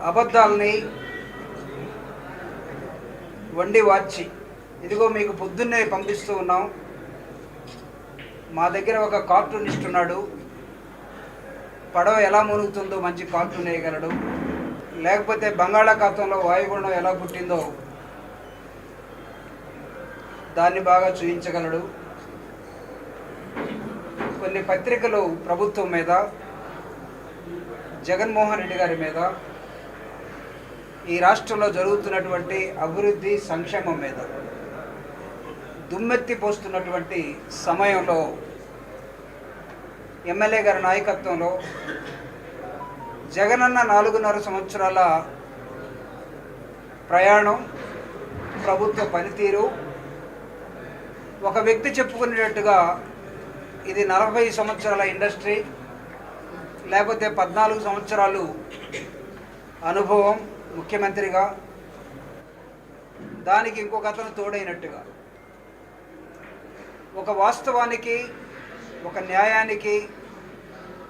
అబద్ధాలని వండి వార్చి ఇదిగో మీకు పొద్దున్నే పంపిస్తూ ఉన్నాం. మా దగ్గర ఒక కార్టూనిస్ట్ ఉన్నాడు, పడవ ఎలా మునుగుతుందో మంచి కార్టూన్ వేయగలడు. లేకపోతే బంగాళాఖాతంలో వాయుగుండం ఎలా పుట్టిందో దాన్ని బాగా చూపించగలడు. కొన్ని పత్రికలు ప్రభుత్వం మీద, జగన్మోహన్ రెడ్డి గారి మీద, ఈ రాష్ట్రంలో జరుగుతున్నటువంటి అభివృద్ధి సంక్షేమం మీద దుమ్మెత్తి పోస్తున్నటువంటి సమయంలో ఎమ్మెల్యే గారి నాయకత్వంలో జగనన్న 4.5 సంవత్సరాల ప్రయాణం, ప్రభుత్వ పనితీరు, ఒక వ్యక్తి చెప్పుకునేటట్టుగా ఇది 40 సంవత్సరాల ఇండస్ట్రీ, లేకపోతే 14 సంవత్సరాలు అనుభవం ముఖ్యమంత్రిగా, దానికి ఇంకొక అతను తోడైనట్టుగా ఒక వాస్తవానికి, ఒక న్యాయానికి,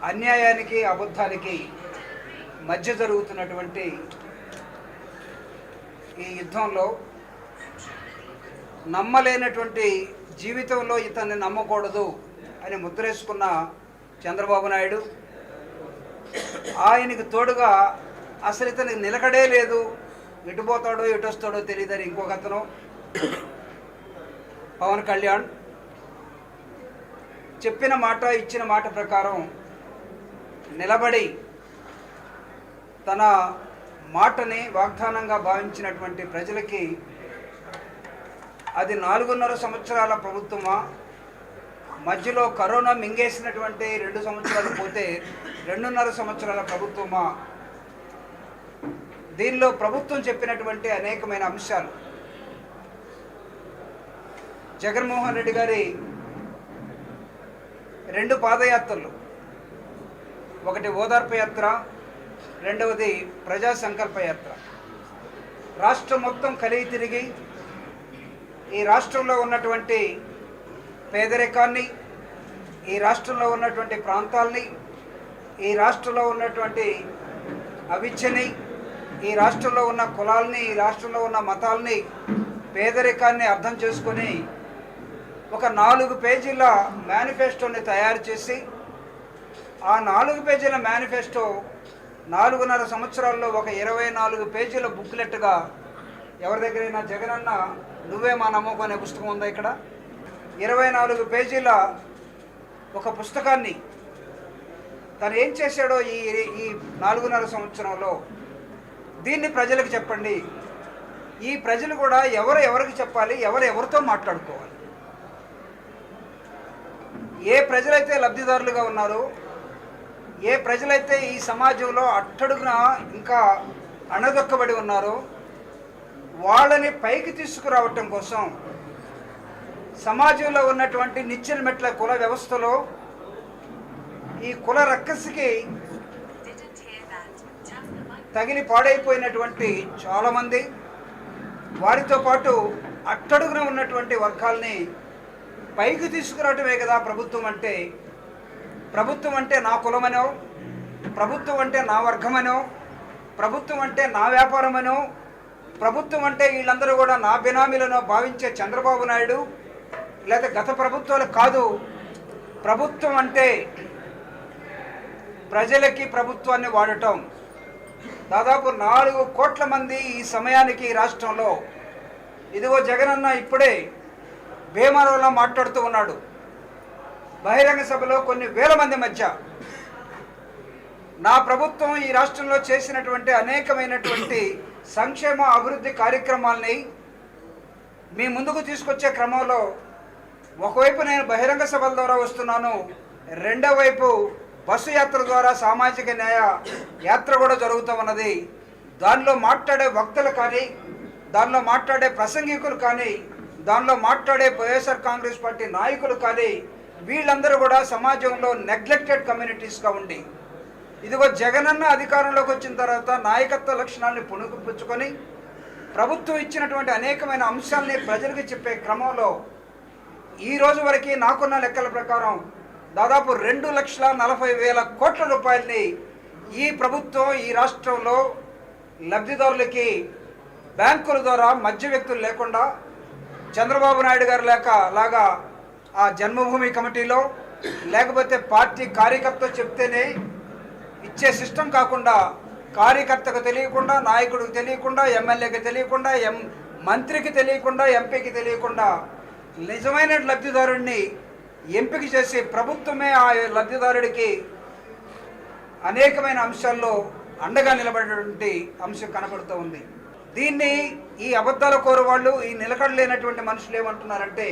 అన్యాయానికి, అబద్ధానికి మధ్య జరుగుతున్నటువంటి ఈ యుద్ధంలో నమ్మలేనటువంటి జీవితంలో ఇతన్ని నమ్మకూడదు అని ముద్రేసుకున్న చంద్రబాబు నాయుడు, ఆయనకు తోడుగా అసలు ఇతనికి నిలకడే లేదు, ఎటు పోతాడో ఎటు వస్తాడో తెలియదని ఇంకొక అతను పవన్ కళ్యాణ్ చెప్పిన మాట, ఇచ్చిన మాట ప్రకారం నిలబడి తన మాటని వాగ్దానంగా భావించినటువంటి ప్రజలకి అది 4.5 సంవత్సరాల ప్రభుత్వమా, మధ్యలో కరోనా మింగేసినటువంటి 2 సంవత్సరాలు పోతే 2.5 సంవత్సరాల ప్రభుత్వమా? దీనిలో ప్రభుత్వం చెప్పినటువంటి అనేకమైన అంశాలు, జగన్మోహన్ రెడ్డి గారి 2 పాదయాత్రలు, ఒకటి ఓదార్పు యాత్ర, రెండవది ప్రజా సంకల్ప యాత్ర, రాష్ట్రం మొత్తం కలిగి తిరిగి ఈ రాష్ట్రంలో ఉన్నటువంటి పేదరికాన్ని, ఈ రాష్ట్రంలో ఉన్నటువంటి ప్రాంతాలని, ఈ రాష్ట్రంలో ఉన్నటువంటి అవిద్యని, ఈ రాష్ట్రంలో ఉన్న కులాలని, ఈ రాష్ట్రంలో ఉన్న మతాలని, పేదరికాన్ని అర్థం చేసుకొని ఒక 4 పేజీల మేనిఫెస్టోని తయారు చేసి, ఆ 4 పేజీల మేనిఫెస్టో 4.5 సంవత్సరాల్లో ఒక 24 పేజీల బుక్లెట్గా, ఎవరి దగ్గరైనా జగనన్న నువ్వే మా నమ్మకం అనే పుస్తకం ఉందా ఇక్కడ? 24 పేజీల ఒక పుస్తకాన్ని తను ఏం చేశాడో ఈ 4.5 సంవత్సరంలో, దీన్ని ప్రజలకు చెప్పండి. ఈ ప్రజలు కూడా ఎవరికి చెప్పాలి, ఎవరితో మాట్లాడుకోవాలి. ఏ ప్రజలైతే లబ్ధిదారులుగా ఉన్నారో, ఏ ప్రజలైతే ఈ సమాజంలో అట్టడుగున ఇంకా అణదొక్కబడి ఉన్నారో వాళ్ళని పైకి తీసుకురావటం కోసం సమాజంలో ఉన్నటువంటి నిచ్చెన మెట్ల కుల వ్యవస్థలో ఈ కుల రక్కసికి తగిలి పాడైపోయినటువంటి చాలామంది, వారితో పాటు అట్టడుగున ఉన్నటువంటి వర్గాల్ని పైకి తీసుకురావటమే కదా ప్రభుత్వం అంటే. ప్రభుత్వం అంటే నా కులమనో, ప్రభుత్వం అంటే నా వర్గమనో, ప్రభుత్వం అంటే నా వ్యాపారమనో, ప్రభుత్వం అంటే వీళ్ళందరూ కూడా నా బినామీలనో భావించే చంద్రబాబు నాయుడు, లేదా గత ప్రభుత్వాలు కాదు. ప్రభుత్వం అంటే ప్రజలకి ప్రభుత్వాన్ని వాడటం. దాదాపు 4 కోట్ల మంది ఈ సమయానికి ఈ రాష్ట్రంలో, ఇదిగో జగనన్న ఇప్పుడే భీమవరంలో మాట్లాడుతూ ఉన్నాడు, బహిరంగ సభలో కొన్ని వేల మంది మధ్య నా ప్రభుత్వం ఈ రాష్ట్రంలో చేసినటువంటి అనేకమైనటువంటి సంక్షేమ అభివృద్ధి కార్యక్రమాలని మీ ముందుకు తీసుకొచ్చే క్రమంలో ఒకవైపు నేను బహిరంగ సభల ద్వారా వస్తున్నాను, రెండో వైపు బస్సు యాత్ర ద్వారా సామాజిక న్యాయ యాత్ర కూడా జరుగుతూ ఉన్నది. దానిలో మాట్లాడే వక్తలు కానీ, దానిలో మాట్లాడే ప్రసంగికులు కానీ, దానిలో మాట్లాడే వైఎస్ఆర్ కాంగ్రెస్ పార్టీ నాయకులు కానీ, వీళ్ళందరూ కూడా సమాజంలో నెగ్లెక్టెడ్ కమ్యూనిటీస్గా ఉండి, ఇదిగో జగనన్న అధికారంలోకి వచ్చిన తర్వాత నాయకత్వ లక్షణాలని పుణుకుపుచ్చుకొని ప్రభుత్వం ఇచ్చినటువంటి అనేకమైన అంశాలని ప్రజలకు చెప్పే క్రమంలో ఈ రోజు వరకు నాకున్న లెక్కల ప్రకారం దాదాపు 2,40,000 కోట్ల రూపాయలని ఈ ప్రభుత్వం ఈ రాష్ట్రంలో లబ్ధిదారులకి బ్యాంకుల ద్వారా మధ్య వ్యక్తులు లేకుండా చంద్రబాబు నాయుడు గారు లాగా ఆ జన్మభూమి కమిటీలో లేకపోతే పార్టీ కార్యకర్త చెప్తేనే ఇచ్చే సిస్టమ్ కాకుండా కార్యకర్తకు తెలియకుండా, నాయకుడికి తెలియకుండా, ఎమ్మెల్యేకి తెలియకుండా, మంత్రికి తెలియకుండా, ఎంపీకి తెలియకుండా నిజమైన లబ్ధిదారుడిని ఎంపిక చేసి ప్రభుత్వమే ఆ లబ్ధిదారుడికి అనేకమైన అంశాల్లో అండగా నిలబడేటువంటి అంశం కనపడుతూ ఉంది. దీన్ని ఈ అబద్ధాల కోరు వాళ్ళు, ఈ నిలకడలేనటువంటి మనుషులు ఏమంటున్నారంటే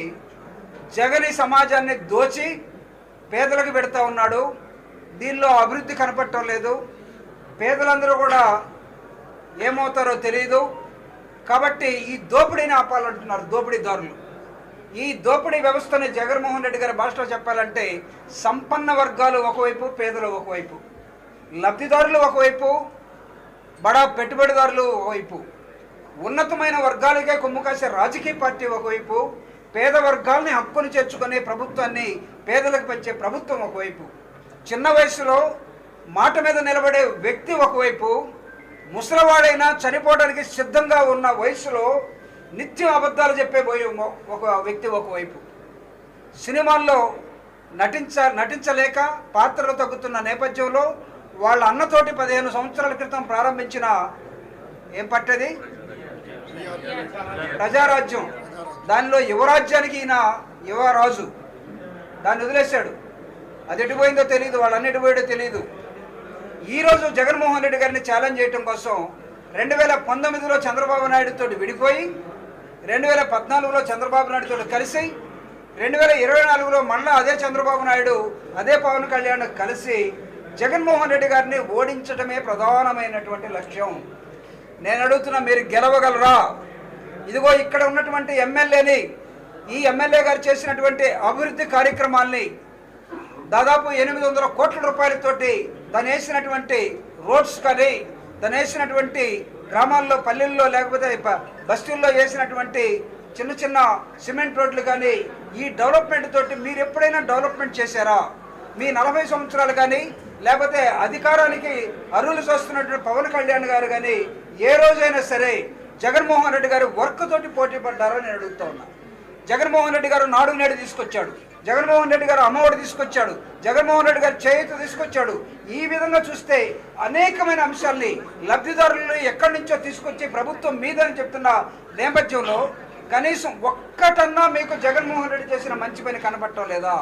జగన్ ఈ సమాజాన్ని దోచి పేదలకు పెడతా ఉన్నాడు, దీనిలో అభివృద్ధి కనపడటం లేదు, పేదలందరూ కూడా ఏమవుతారో తెలియదు, కాబట్టి ఈ దోపిడీని ఆపాలంటున్నారు దోపిడీదారులు. ఈ దోపిడీ వ్యవస్థని జగన్మోహన్ రెడ్డి గారి భాషలో చెప్పాలంటే సంపన్న వర్గాలు ఒకవైపు, పేదలు ఒకవైపు, లబ్ధిదారులు ఒకవైపు, బడా పెట్టుబడిదారులు ఒకవైపు, ఉన్నతమైన వర్గాలకే కొమ్ము కాసే రాజకీయ పార్టీ ఒకవైపు, పేద వర్గాల్ని హక్కును చేర్చుకునే ప్రభుత్వాన్ని పేదలకు పెంచే ప్రభుత్వం ఒకవైపు, చిన్న వయసులో మాట మీద నిలబడే వ్యక్తి ఒకవైపు, ముసలివాడైనా చనిపోవడానికి సిద్ధంగా ఉన్న వయసులో నిత్యం అబద్ధాలు చెప్పే ఒక వ్యక్తి ఒకవైపు, సినిమాల్లో నటించలేక పాత్రలు తగ్గుతున్న నేపథ్యంలో వాళ్ళ అన్నతోటి 15 సంవత్సరాల క్రితం ప్రారంభించిన ఏం పట్టది ప్రజారాజ్యం, దానిలో యువరాజ్యానికి ఈయన యువరాజు, దాన్ని వదిలేశాడు. అది ఎటుపోయిందో తెలియదు, వాళ్ళన్నీ ఎటుపోయాడో తెలియదు. ఈరోజు జగన్మోహన్ రెడ్డి గారిని ఛాలెంజ్ చేయడం కోసం 2019లో చంద్రబాబు నాయుడుతో విడిపోయి, 2014లో చంద్రబాబు నాయుడుతో కలిసి, 2024లో మళ్ళా అదే చంద్రబాబు నాయుడు అదే పవన్ కళ్యాణ్ కలిసి జగన్మోహన్ రెడ్డి గారిని ఓడించడమే ప్రధానమైనటువంటి లక్ష్యం. నేను అడుగుతున్నా, మీరు గెలవగలరా? ఇదిగో ఇక్కడ ఉన్నటువంటి ఎమ్మెల్యేని, ఈ ఎమ్మెల్యే గారు చేసినటువంటి అభివృద్ధి కార్యక్రమాల్ని దాదాపు 800 కోట్ల రూపాయలతోటి దాన్ని వేసినటువంటి రోడ్స్ కానీ, దాన్ని వేసినటువంటి గ్రామాల్లో, పల్లెల్లో, లేకపోతే బస్తీల్లో వేసినటువంటి చిన్న చిన్న సిమెంట్ రోడ్లు కానీ, ఈ డెవలప్మెంట్ తోటి మీరు ఎప్పుడైనా డెవలప్మెంట్ చేశారా? మీ 40 సంవత్సరాలు కానీ, లేకపోతే అధికారానికి అర్హులు చూస్తున్నటువంటి పవన్ కళ్యాణ్ గారు కానీ ఏ రోజైనా సరే జగన్మోహన్ రెడ్డి గారు వర్క్ తోటి పోటీ పడ్డారని నేను అడుగుతా ఉన్నా. జగన్మోహన్ రెడ్డి గారు నాడు నేడు తీసుకొచ్చాడు, జగన్మోహన్ రెడ్డి గారు అమ్మఒడి తీసుకొచ్చాడు, జగన్మోహన్ రెడ్డి గారు చేయూత తీసుకొచ్చాడు. ఈ విధంగా చూస్తే అనేకమైన అంశాల్ని లబ్ధిదారులను ఎక్కడి నుంచో తీసుకొచ్చి ప్రభుత్వం మీదని చెప్తున్న నేపథ్యంలో కనీసం ఒక్కటన్నా మీకు జగన్మోహన్ రెడ్డి చేసిన మంచి పని కనపడటం లేదా?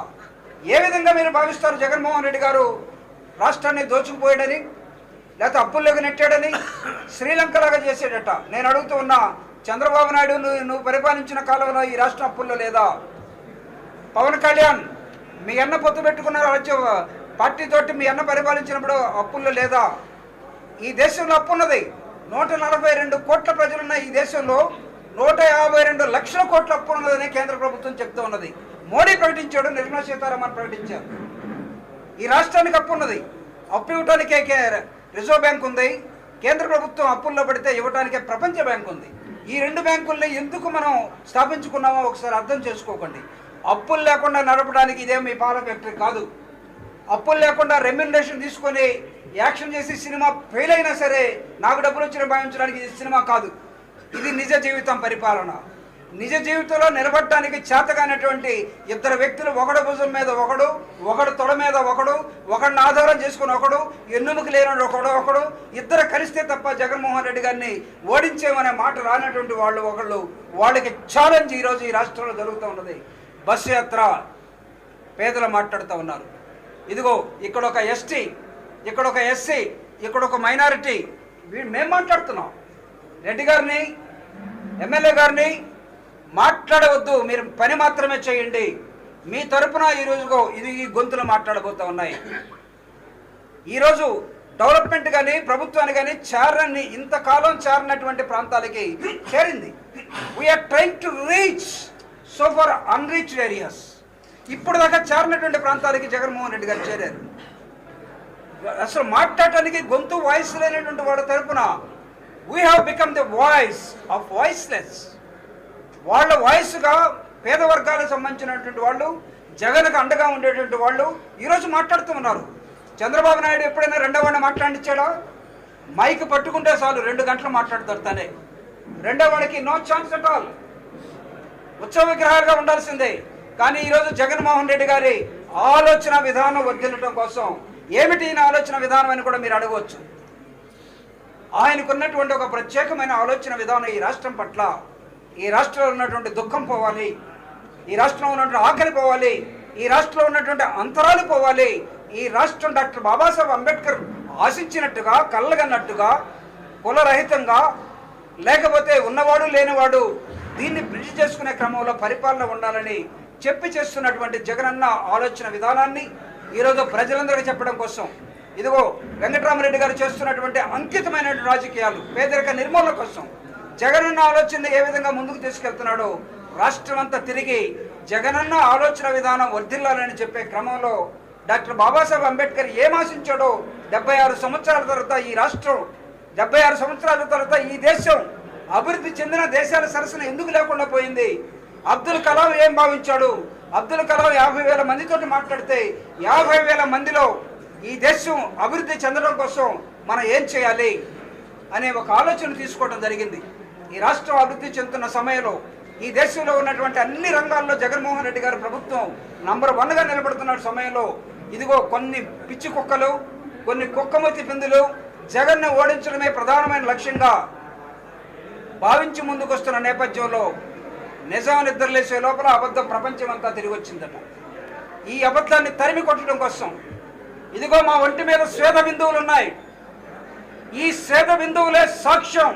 ఏ విధంగా మీరు భావిస్తారు జగన్మోహన్ రెడ్డి గారు రాష్ట్రాన్ని దోచుకుపోయాడని, లేకపోతే అప్పుల్లోకి నెట్టాడని, శ్రీలంకలాగా చేసేటట? నేను అడుగుతూ ఉన్నా, చంద్రబాబు నాయుడు నువ్వు పరిపాలించిన కాలంలో ఈ రాష్ట్రం అప్పుల్లో లేదా? పవన్ కళ్యాణ్ మీ అన్న పొత్తు పెట్టుకున్నారు రాజ్య పార్టీతోటి, మీ అన్న పరిపాలించినప్పుడు అప్పుల్లో లేదా? ఈ దేశంలో అప్పు ఉన్నది. 142 కోట్ల ప్రజలున్న ఈ దేశంలో 152 లక్షల కోట్ల అప్పు ఉన్నదని కేంద్ర ప్రభుత్వం చెప్తూ ఉన్నది. మోడీ ప్రకటించాడు, నిర్మలా సీతారామన్ ప్రకటించారు. ఈ రాష్ట్రానికి అప్పు ఉన్నది. అప్పు ఇవ్వటానికే రిజర్వ్ బ్యాంక్ ఉంది, కేంద్ర ప్రభుత్వం అప్పుల్లో పడితే ఇవ్వటానికే ప్రపంచ బ్యాంక్ ఉంది. ఈ 2 బ్యాంకుల్ని ఎందుకు మనం స్థాపించుకున్నామో ఒకసారి అర్థం చేసుకోకండి. అప్పులు లేకుండా నడపడానికి ఇదేం మీ పాల ఫ్యాక్టరీ కాదు. అప్పులు లేకుండా రెమ్యునరేషన్ తీసుకొని యాక్షన్ చేసి సినిమా ఫెయిల్ అయినా సరే నాకు డబ్బులు వచ్చిన భావించడానికి ఇది సినిమా కాదు. ఇది నిజ జీవితం పరిపాలన. నిజ జీవితంలో నిలబడటానికి చేతగానటువంటి ఇద్దరు వ్యక్తులు, ఒకడు భుజం మీద ఒకడు, ఒకడు తొడ మీద ఒకడు, ఒకడిని ఆధారం చేసుకుని ఒకడు, ఎన్నుముకు లేని ఒకడు, ఇద్దరు కలిస్తే తప్ప జగన్మోహన్ రెడ్డి గారిని ఓడించేమనే మాట రానటువంటి వాళ్ళు ఒకళ్ళు. వాళ్ళకి ఛాలెంజ్ ఈరోజు ఈ రాష్ట్రంలో జరుగుతూ ఉన్నది. బస్సు యాత్ర పేదలు మాట్లాడుతూ ఉన్నారు. ఇదిగో ఇక్కడ ఒక ఎస్టీ, ఇక్కడ ఒక ఎస్సీ, ఇక్కడ ఒక మైనారిటీ, మేము మాట్లాడుతున్నాం. రెడ్డి గారిని, ఎమ్మెల్యే గారిని మాట్లాడవద్దు, మీరు పని మాత్రమే చేయండి. మీ తరపున ఈ గొంతులు మాట్లాడబోతూ ఉన్నాయి. ఈరోజు డెవలప్మెంట్ కానీ ప్రభుత్వాన్ని కానీ చేరని, ఇంతకాలం చేరినటువంటి ప్రాంతాలకి చేరింది. We are trying to reach so far unreached areas. ఇప్పుడు దాకా చేరినటువంటి ప్రాంతాలకి జగన్మోహన్ రెడ్డి గారు చేరారు. అసలు మాట్లాడటానికి గొంతు వాయిస్ లేనటువంటి వాళ్ళ తరపున we have become the voice of voiceless. వాళ్ళ వాయిస్గా పేద వర్గాలకు సంబంధించినటువంటి వాళ్ళు, జగన్కు అండగా ఉండేటువంటి వాళ్ళు ఈరోజు మాట్లాడుతూ ఉన్నారు. చంద్రబాబు నాయుడు ఎప్పుడైనా రెండో వాడిని మాట్లాడించాడా? మైక్ పట్టుకుంటే చాలు 2 గంటలు మాట్లాడతారు తనే. రెండో వాడికి నో ఛాన్స్ అట్ ఆల్. ఉత్సవ విగ్రహాలుగా ఉండాల్సిందే. కానీ ఈరోజు జగన్మోహన్ రెడ్డి గారి ఆలోచన విధానం వర్ధిల్లటం కోసం ఏమిటి ఈయన ఆలోచన విధానం అని కూడా మీరు అడగవచ్చు. ఆయనకున్నటువంటి ఒక ప్రత్యేకమైన ఆలోచన విధానం ఈ రాష్ట్రం పట్ల, ఈ రాష్ట్రంలో ఉన్నటువంటి దుఃఖం పోవాలి, ఈ రాష్ట్రంలో ఉన్నటువంటి ఆకలి పోవాలి, ఈ రాష్ట్రంలో ఉన్నటువంటి అంతరాలు పోవాలి, ఈ రాష్ట్రం డాక్టర్ బాబాసాహెబ్ అంబేద్కర్ ఆశించినట్టుగా కళ్ళగన్నట్టుగా కులరహితంగా లేకపోతే ఉన్నవాడు లేనివాడు దీన్ని బ్రిడ్జ్ చేసుకునే క్రమంలో పరిపాలన ఉండాలని చెప్పి చేస్తున్నటువంటి జగనన్న ఆలోచన విధానాన్ని ఈరోజు ప్రజలందరికీ చెప్పడం కోసం ఇదిగో వెంకటరామరెడ్డి గారు చేస్తున్నటువంటి అంకితమైనటువంటి రాజకీయాలు పేదరిక నిర్మూలన కోసం జగనన్న ఆలోచనని ఏ విధంగా ముందుకు తీసుకెళ్తున్నాడో రాష్ట్రం అంతా తిరిగి జగనన్న ఆలోచన విధానం వర్ధిల్లాలని చెప్పే క్రమంలో డాక్టర్ బాబాసాహెబ్ అంబేద్కర్ ఏం ఆశించాడో 76 సంవత్సరాల తర్వాత ఈ రాష్ట్రం 76 సంవత్సరాల తర్వాత ఈ దేశం అభివృద్ధి చెందిన దేశాల సరసన ఎందుకు లేకుండా పోయింది? అబ్దుల్ కలాం ఏం భావించాడు? అబ్దుల్ కలాం 50,000 మందితో మాట్లాడితే 50,000 మందిలో ఈ దేశం అభివృద్ధి చెందడం కోసం మనం ఏం చేయాలి అనే ఒక ఆలోచన తీసుకోవడం జరిగింది. ఈ రాష్ట్రం అభివృద్ధి చెందుతున్న సమయంలో ఈ దేశంలో ఉన్నటువంటి అన్ని రంగాల్లో జగన్మోహన్ రెడ్డి గారి ప్రభుత్వం నంబర్ 1గా నిలబడుతున్న సమయంలో ఇదిగో కొన్ని పిచ్చి కుక్కలు, కొన్ని కుక్కమతి పిందులు జగన్ను ఓడించడమే ప్రధానమైన లక్ష్యంగా భావించి ముందుకు వస్తున్న నేపథ్యంలో నిజం నిద్రలేసే లోపల అబద్ధం ప్రపంచం అంతా తిరిగి వచ్చిందట. ఈ అబద్ధాన్ని తరిమి కొట్టడం కోసం ఇదిగో మా ఒంటి మీద శ్వేత బిందువులు ఉన్నాయి. ఈ శ్వేత బిందువులే సాక్ష్యం.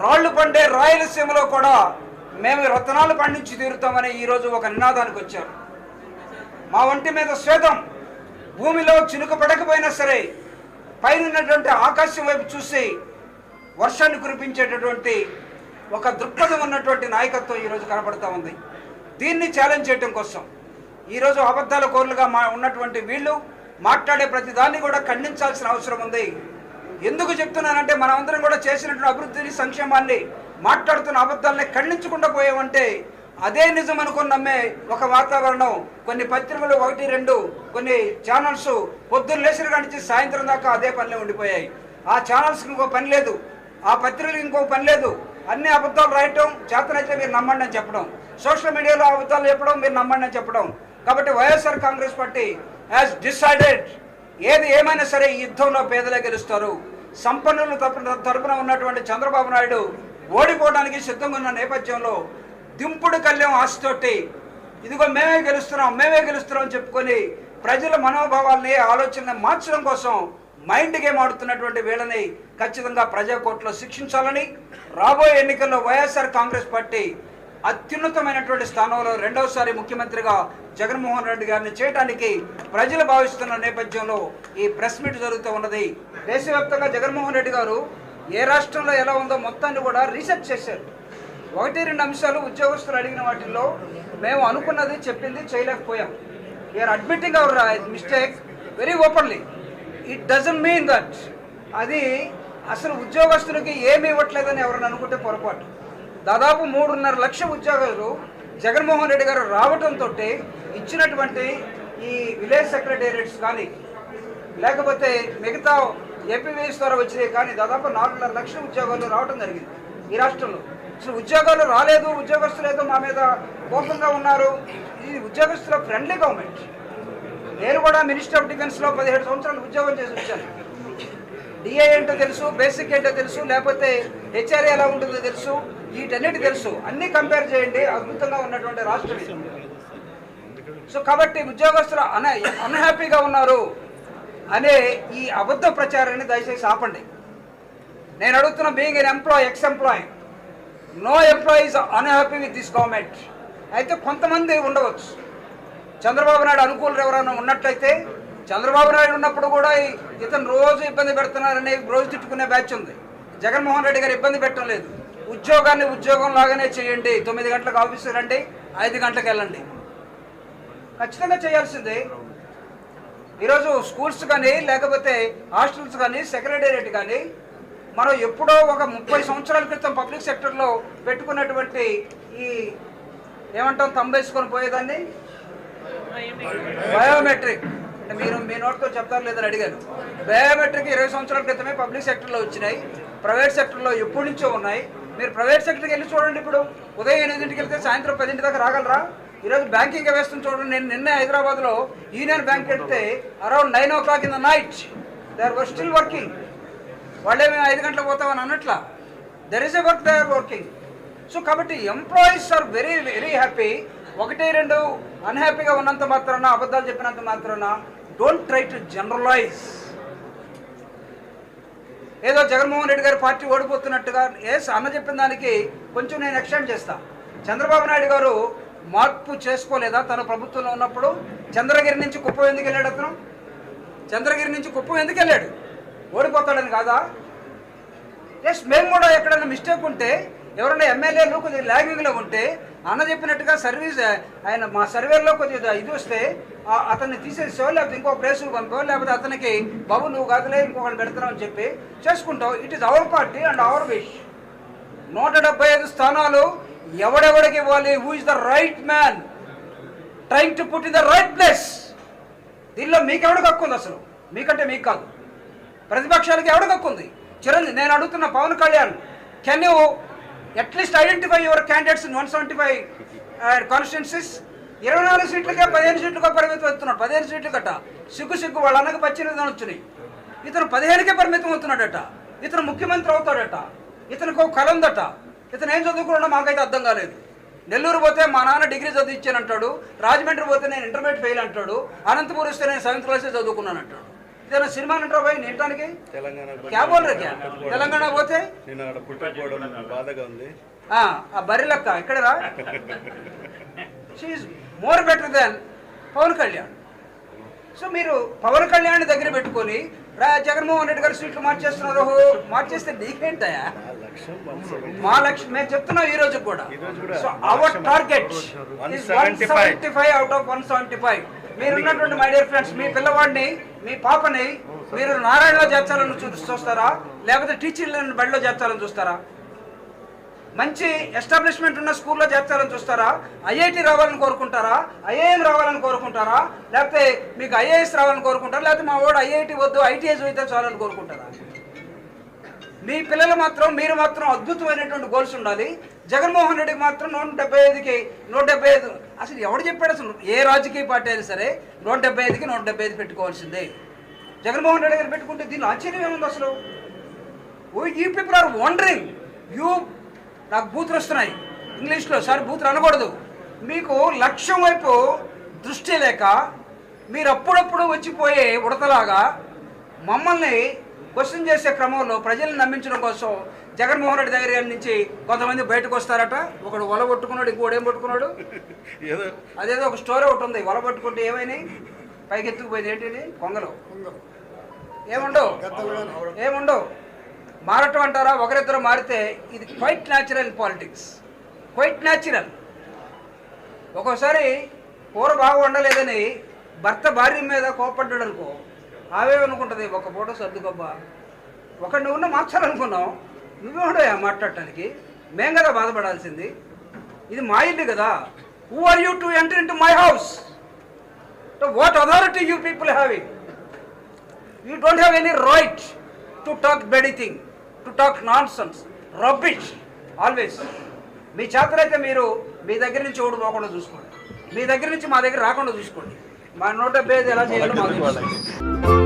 రాళ్లు పండే రాయలసీమలో కూడా మేము రత్నాలు పండించి తీరుతామని ఈరోజు ఒక నినాదానికి వచ్చారు. మా ఒంటి మీద శ్వేతం, భూమిలో చినుకు పడకపోయినా సరే పైన ఉన్నటువంటి ఆకాశం వైపు చూసి వర్షాన్ని కురిపించేటటువంటి ఒక దృక్పథం ఉన్నటువంటి నాయకత్వం ఈరోజు కనబడతా ఉంది. దీన్ని ఛాలెంజ్ చేయడం కోసం ఈరోజు అబద్ధాల కోర్లుగా ఉన్నటువంటి వీళ్ళు మాట్లాడే ప్రతి దాన్ని కూడా ఖండించాల్సిన అవసరం ఉంది. ఎందుకు చెప్తున్నానంటే మనమందరం కూడా చేసినటువంటి అభివృద్ధిని సంక్షేమాన్ని మాట్లాడుతున్న అబద్ధాలని ఖండించకుండా పోయామంటే అదే నిజం అనుకుని నమ్మే ఒక వాతావరణం కొన్ని పత్రికలు 1-2 కొన్ని ఛానల్స్ పొద్దున్న లేచిన కానించి సాయంత్రం దాకా అదే పనిలో ఉండిపోయాయి. ఆ ఛానల్స్కి ఇంకో పని లేదు, ఆ పత్రికలకు ఇంకో పని లేదు. అన్ని అబద్ధాలు రాయటం, చేతనైతే మీరు నమ్మండి అని చెప్పడం, సోషల్ మీడియాలో అబద్ధాలు చెప్పడం, మీరు నమ్మండి అని చెప్పడం. కాబట్టి YSR Congress party has decided ఏది ఏమైనా సరే ఈ యుద్ధంలో పేదలే గెలుస్తారు. సంపన్నుల తరపున ఉన్నటువంటి చంద్రబాబు నాయుడు ఓడిపోవడానికి సిద్ధంగా ఉన్న నేపథ్యంలో దింపుడు కళ్యాణం ఆశతోటి ఇదిగో మేమే గెలుస్తున్నాం అని చెప్పుకొని ప్రజల మనోభావాల్ని ఆలోచనని మార్చడం కోసం మైండ్ గేమ్ ఆడుతున్నటువంటి వీళ్ళని ఖచ్చితంగా ప్రజాకోర్టులో శిక్షించాలని రాబోయే ఎన్నికల్లో వైఎస్ఆర్ కాంగ్రెస్ పార్టీ అత్యున్నతమైనటువంటి స్థానంలో రెండవసారి ముఖ్యమంత్రిగా జగన్మోహన్ రెడ్డి గారిని చేయడానికి ప్రజలు భావిస్తున్న నేపథ్యంలో ఈ ప్రెస్ మీట్ జరుగుతూ ఉన్నది. దేశవ్యాప్తంగా జగన్మోహన్ రెడ్డి గారు ఏ రాష్ట్రంలో ఎలా ఉందో మొత్తాన్ని కూడా రీసెర్చ్ చేశారు. 1-2 అంశాలు ఉద్యోగస్తులు అడిగిన వాటిల్లో మేము అనుకున్నది చెప్పింది చేయలేకపోయాం. We're admitting our mistake very openly. It doesn't mean that అది అసలు ఉద్యోగస్తులకి ఏమి ఇవ్వట్లేదని ఎవరైనా అనుకుంటే పొరపాటు. దాదాపు 3.5 లక్షల ఉద్యోగాలు జగన్మోహన్ రెడ్డి గారు రావడంతో ఇచ్చినటువంటి ఈ విలేజ్ సెక్రటేరియట్స్ కానీ లేకపోతే మిగతా ఏపీవీఎస్ ద్వారా వచ్చినాయి కానీ దాదాపు 4.5 లక్షల ఉద్యోగాలు రావడం జరిగింది ఈ రాష్ట్రంలో. అసలు ఉద్యోగాలు రాలేదు, ఉద్యోగస్తులు ఏదో మా మీద కోపంగా ఉన్నారు. ఇది ఉద్యోగస్తుల ఫ్రెండ్లీ గవర్నమెంట్. నేను కూడా మినిస్టర్ ఆఫ్ డిఫెన్స్లో 17 సంవత్సరాలు ఉద్యోగం చేసి వచ్చాను. డిఏ ఏంటో తెలుసు, బేసిక్ ఏంటో తెలుసు, లేకపోతే హెచ్ఆర్ఏ ఎలా ఉంటుందో తెలుసు, వీటన్నిటి తెలుసు. అన్నీ కంపేర్ చేయండి, అద్భుతంగా ఉన్నటువంటి రాష్ట్రం ఇది. సో కాబట్టి ఉద్యోగస్తులు అన్హ్యాపీగా ఉన్నారు అనే ఈ అబద్ధ ప్రచారాన్ని దయచేసి ఆపండి. నేను అడుగుతున్న being an employee, ex employee, no employee is unhappy with this government. అయితే కొంతమంది ఉండవచ్చు, చంద్రబాబు నాయుడు అనుకూలులు ఎవరైనా ఉన్నట్లయితే, చంద్రబాబు నాయుడు ఉన్నప్పుడు కూడా ఇతను రోజు ఇబ్బంది పెడుతున్నారని రోజు తిట్టుకునే బ్యాచ్ ఉంది. జగన్మోహన్ రెడ్డి గారు ఇబ్బంది పెట్టడం లేదు. ఉద్యోగాన్ని ఉద్యోగం లాగానే చేయండి. 9 గంటలకు ఆఫీసు రండి, 5 గంటలకు వెళ్ళండి. ఖచ్చితంగా చేయాల్సిందే. ఈరోజు స్కూల్స్ కానీ లేకపోతే హాస్టల్స్ కానీ సెక్రటేరియట్ కానీ మనం ఎప్పుడో ఒక 30 సంవత్సరాల క్రితం పబ్లిక్ సెక్టర్లో పెట్టుకున్నటువంటి ఈ ఏమంటాం తంబేసుకొని పోయేదాన్ని బయోమెట్రిక్ అంటే మీరు మీ నోట్తో చెప్తారు లేదని అడిగాను. బయోమెట్రిక్ 20 సంవత్సరాల క్రితమే పబ్లిక్ సెక్టర్లో వచ్చినాయి, ప్రైవేట్ సెక్టర్లో ఎప్పటి నుంచో ఉన్నాయి. మీరు ప్రైవేట్ సెక్టర్కి వెళ్ళి చూడండి. ఇప్పుడు ఉదయం 8ంటికి వెళ్తే సాయంత్రం 10 దాకా రాగలరా? ఈరోజు బ్యాంకింగ్ వ్యవస్థను చూడండి. నేను నిన్నే హైదరాబాద్లో యూనియన్ బ్యాంక్ వెళ్తే around 9 o'clock in the night they are still working. వాళ్ళే మేము 5 గంటలకు పోతామని అన్నట్లా. There is a work, they are working. So కాబట్టి employees are very very happy. 1-2 అన్హ్యాపీగా ఉన్నంత మాత్రాన, అబద్ధాలు చెప్పినంత మాత్రాన డోంట్ ట్రై టు జనరలైజ్. ఏదో జగన్మోహన్ రెడ్డి గారి పార్టీ ఓడిపోతున్నట్టుగా అన్న చెప్పిన దానికి కొంచెం నేను ఎక్స్టెండ్ చేస్తా. చంద్రబాబు నాయుడు గారు మార్పు చేసుకోలేదా తన ప్రభుత్వంలో ఉన్నప్పుడు? చంద్రగిరి నుంచి కుప్పం ఎందుకు వెళ్ళాడు అతను? చంద్రగిరి నుంచి కుప్పం ఎందుకు వెళ్ళాడు? ఓడిపోతాడని కాదా? ఎస్, మేము కూడా ఎక్కడైనా మిస్టేక్ ఉంటే, ఎవరైనా ఎమ్మెల్యేలు కొద్దిగా ల్యాగింగ్లో ఉంటే, అన్న చెప్పినట్టుగా సర్వీస్ ఆయన మా సర్వేలో కొద్దిగా ఇది వస్తే అతన్ని తీసేసో, లేకపోతే ఇంకో ప్లేసుకు పంపో, లేకపోతే అతనికి బాబు నువ్వు కాదులే ఇంకొకటి పెడతావు అని చెప్పి చేసుకుంటావు. It is our party and our wish. 175 స్థానాలు ఎవడెవడికి ఇవ్వాలి? Who is the right man trying to put in the right place. దీనిలో మీకెవడికి హక్కు ఉంది? అసలు మీకంటే మీకు కాదు, ప్రతిపక్షాలకి ఎవడికి హక్కు ఉంది? చిరంజీవి, నేను అడుగుతున్న Pawan Kalyan, can you at least identify your candidates in 175 constituencies? 24 సీట్లకే 15 సీట్లుగా పరిమితం అవుతున్నాడు. 15 సీట్లు గట్ట సిగ్గు వాళ్ళ అన్నకు 18 వచ్చినాయి. ఇతను 15కే పరిమితం అవుతున్నాడట. ఇతను ముఖ్యమంత్రి అవుతాడట. ఇతనికి ఒక కళ ఉందట. ఇతను ఏం చదువుకున్నాడో మాకైతే అర్థం కాలేదు. నెల్లూరు పోతే మా నాన్న డిగ్రీ చదివించానంటాడు, రాజమండ్రి పోతే నేను ఇంటర్మీడియట్ ఫెయిల్ అంటాడు, అనంతపూర్ వస్తే నేను 7th క్లాసే చదువుకున్నాను అంటాడు. ఇదేనా సినిమా అంటారు పోయి నింటానికి? క్యా బోల్ రే క్యా? తెలంగాణ పోతే ఆ బర్రెలక్క ఇక్కడరా? She is more better than Pawan Kalyan. So మీరు పవన్ కళ్యాణ్ దగ్గర పెట్టుకొని జగన్మోహన్ రెడ్డి గారు సీట్లు మార్చేస్తున్నారు. మార్చేస్తే నీకేంటయా? మా లక్ష్యం మేము చెప్తున్నాం ఈ రోజు కూడా. So our target 175 out of 175. మీరు ఉన్నటువంటి మై డియర్ ఫ్రెండ్స్, మీ పిల్లవాడిని, మీ పాపని మీరు నారాయణలో చేర్చాలని చూస్తారా, లేకపోతే టీచర్లను బడిలో చేర్చాలని చూస్తారా? మంచి ఎస్టాబ్లిష్మెంట్ ఉన్న స్కూల్లో చేర్చాలని చూస్తారా? ఐఐటి రావాలని కోరుకుంటారా? ఐఐఎం రావాలని కోరుకుంటారా? లేకపోతే మీకు ఐఏఎస్ రావాలని కోరుకుంటారా? లేకపోతే మా వాడు ఐఐటి వద్దు ఐటీఎస్ అయితే చాలని కోరుకుంటారా? మీ పిల్లలు మాత్రం, మీరు మాత్రం అద్భుతమైనటువంటి గోల్స్ ఉండాలి. జగన్మోహన్ రెడ్డికి మాత్రం 175కి 175. అసలు ఎవడు చెప్పాడు? అసలు ఏ రాజకీయ పార్టీ అయినా సరే 175కి 175 పెట్టుకోవాల్సిందే. జగన్మోహన్ రెడ్డి గారు పెట్టుకుంటే దీనిలో ఆశ్చర్యం ఏముంది అసలు? You people are wondering. నాకు బూతులు వస్తున్నాయి ఇంగ్లీష్లో, సార్ బూతులు అనకూడదు. మీకు లక్ష్యం వైపు దృష్టి లేక మీరు అప్పుడప్పుడు వచ్చిపోయే ఉడతలాగా మమ్మల్ని క్వశ్చన్ చేసే క్రమంలో ప్రజల్ని నమ్మించడం కోసం జగన్మోహన్ రెడ్డి దగ్గర నుంచి కొంతమంది బయటకు వస్తారట. ఒకడు వల పట్టుకున్నాడు, ఇంకోడు ఏం పట్టుకున్నాడు? అదేదో ఒక స్టోరీ ఒకటి ఉంది. వల పట్టుకుంటే ఏమైనాయి? పైకి ఎత్తుకుపోయింది. ఏంటి? కొంగలు. ఏముండవు. మారటం అంటారా? ఒకరిద్దరు మారితే ఇది quite natural in politics, quite natural. ఒక్కోసారి కూర బాగా వండలేదని భర్త భార్య మీద కోపడ్డాడు అనుకో, ఆవేమనుకుంటుంది, ఒక ఫోటో సర్దుకోబ్బా, ఒకటి నువ్వు మార్చాలనుకున్నావు, నువ్వేడో మాట్లాడటానికి? మేం కదా బాధపడాల్సింది. ఇది మా ఇల్లు కదా. Who are you to enter in to my house? What authority you people having? You don't have any right to talk bad thing, to talk nonsense, rubbish always. మీ చేతనైతే మీరు మీ దగ్గర నుంచి ఓడి పోకుండా చూసుకోండి, మీ దగ్గర నుంచి మా దగ్గర రాకుండా చూసుకోండి. మా 175 ఎలా చేయాలో మాకు